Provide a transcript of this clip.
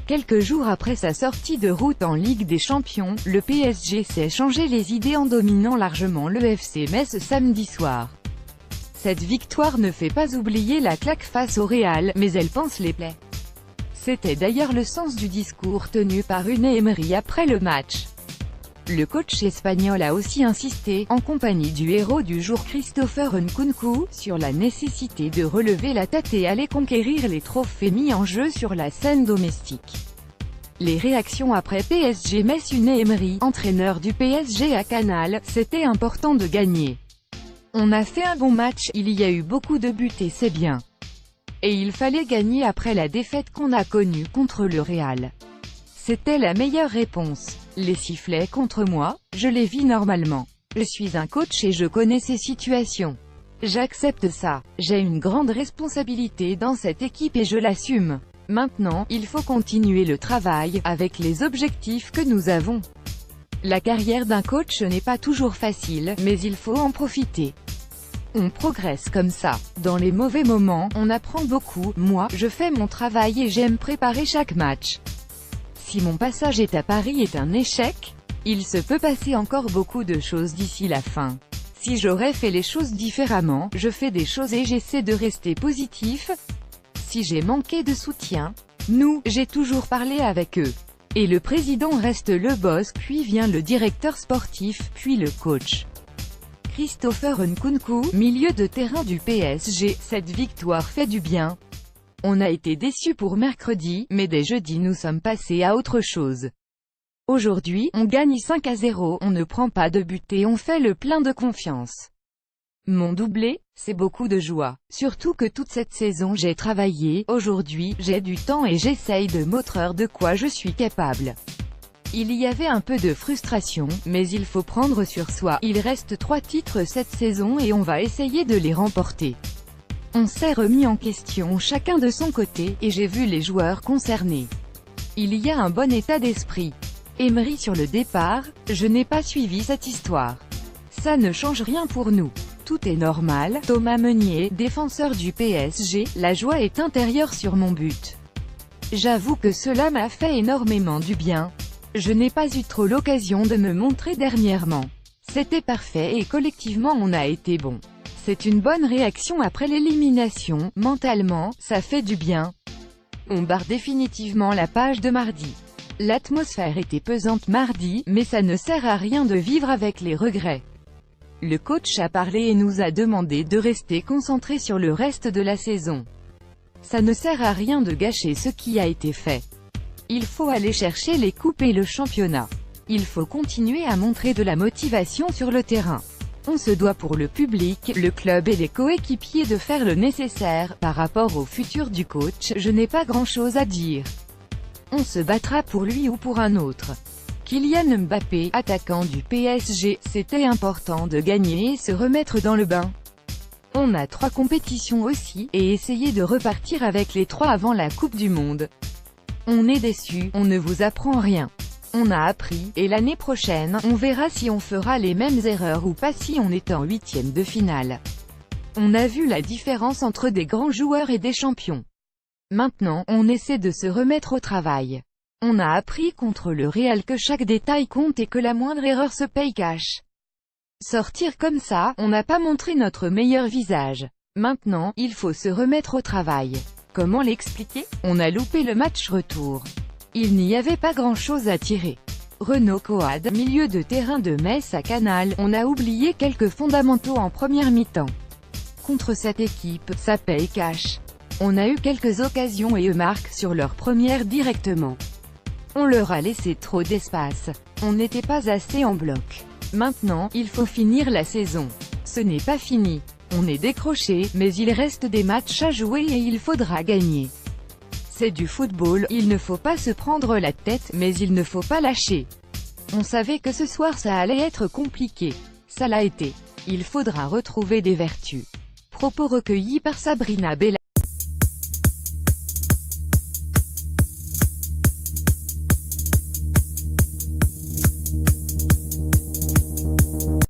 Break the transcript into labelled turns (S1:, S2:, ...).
S1: Quelques jours après sa sortie de route en Ligue des Champions, le PSG s'est changé les idées en dominant largement le FC Metz samedi soir. Cette victoire ne fait pas oublier la claque face au Real, mais elle panse les plaies. C'était d'ailleurs le sens du discours tenu par Unai Emery après le match. Le coach espagnol a aussi insisté, en compagnie du héros du jour Christopher Nkunku, sur la nécessité de relever la tête et aller conquérir les trophées mis en jeu sur la scène domestique. Les réactions après PSG Metz. Unai Emery, entraîneur du PSG à Canal, c'était important de gagner. On a fait un bon match, il y a eu beaucoup de buts et c'est bien. Et il fallait gagner après la défaite qu'on a connue contre le Real. C'était la meilleure réponse. Les sifflets contre moi, je les vis normalement. Je suis un coach et je connais ces situations. J'accepte ça. J'ai une grande responsabilité dans cette équipe et je l'assume. Maintenant, il faut continuer le travail, avec les objectifs que nous avons. La carrière d'un coach n'est pas toujours facile, mais il faut en profiter. On progresse comme ça. Dans les mauvais moments, on apprend beaucoup. Moi, je fais mon travail et j'aime préparer chaque match. Si mon passage à Paris est un échec, il se peut passer encore beaucoup de choses d'ici la fin. Si j'aurais fait les choses différemment, je fais des choses et j'essaie de rester positif. Si j'ai manqué de soutien, j'ai toujours parlé avec eux. Et le président reste le boss, puis vient le directeur sportif, puis le coach. Christopher Nkunku, milieu de terrain du PSG, cette victoire fait du bien. On a été déçus pour mercredi, mais dès jeudi nous sommes passés à autre chose. Aujourd'hui, on gagne 5-0, on ne prend pas de but et on fait le plein de confiance. Mon doublé, c'est beaucoup de joie. Surtout que toute cette saison j'ai travaillé, aujourd'hui, j'ai du temps et j'essaye de montrer de quoi je suis capable. Il y avait un peu de frustration, mais il faut prendre sur soi. Il reste 3 titres cette saison et on va essayer de les remporter. On s'est remis en question chacun de son côté, et j'ai vu les joueurs concernés. Il y a un bon état d'esprit. Emery sur le départ, je n'ai pas suivi cette histoire. Ça ne change rien pour nous. Tout est normal. Thomas Meunier, défenseur du PSG, la joie est intérieure sur mon but. J'avoue que cela m'a fait énormément du bien. Je n'ai pas eu trop l'occasion de me montrer dernièrement. C'était parfait et collectivement on a été bon. C'est une bonne réaction après l'élimination, mentalement, ça fait du bien. On barre définitivement la page de mardi. L'atmosphère était pesante mardi, mais ça ne sert à rien de vivre avec les regrets. Le coach a parlé et nous a demandé de rester concentrés sur le reste de la saison. Ça ne sert à rien de gâcher ce qui a été fait. Il faut aller chercher les coupes et le championnat. Il faut continuer à montrer de la motivation sur le terrain. On se doit pour le public, le club et les coéquipiers de faire le nécessaire. Par rapport au futur du coach, je n'ai pas grand-chose à dire. On se battra pour lui ou pour un autre. Kylian Mbappé, attaquant du PSG, c'était important de gagner et se remettre dans le bain. On a 3 compétitions aussi, et essayer de repartir avec les 3 avant la Coupe du Monde. On est déçus, on ne vous apprend rien. On a appris, et l'année prochaine, on verra si on fera les mêmes erreurs ou pas si on est en 8e de finale. On a vu la différence entre des grands joueurs et des champions. Maintenant, on essaie de se remettre au travail. On a appris contre le Real que chaque détail compte et que la moindre erreur se paye cash. Sortir comme ça, on n'a pas montré notre meilleur visage. Maintenant, il faut se remettre au travail. Comment l'expliquer? On a loupé le match retour. Il n'y avait pas grand-chose à tirer. Renaud Coad, milieu de terrain de Metz à Canal, on a oublié quelques fondamentaux en première mi-temps. Contre cette équipe, ça paye cash. On a eu quelques occasions et eux marquent sur leur première directement. On leur a laissé trop d'espace. On n'était pas assez en bloc. Maintenant, il faut finir la saison. Ce n'est pas fini. On est décroché, mais il reste des matchs à jouer et il faudra gagner. C'est du football, il ne faut pas se prendre la tête, mais il ne faut pas lâcher. On savait que ce soir ça allait être compliqué. Ça l'a été. Il faudra retrouver des vertus. Propos recueillis par Sabrina Bella.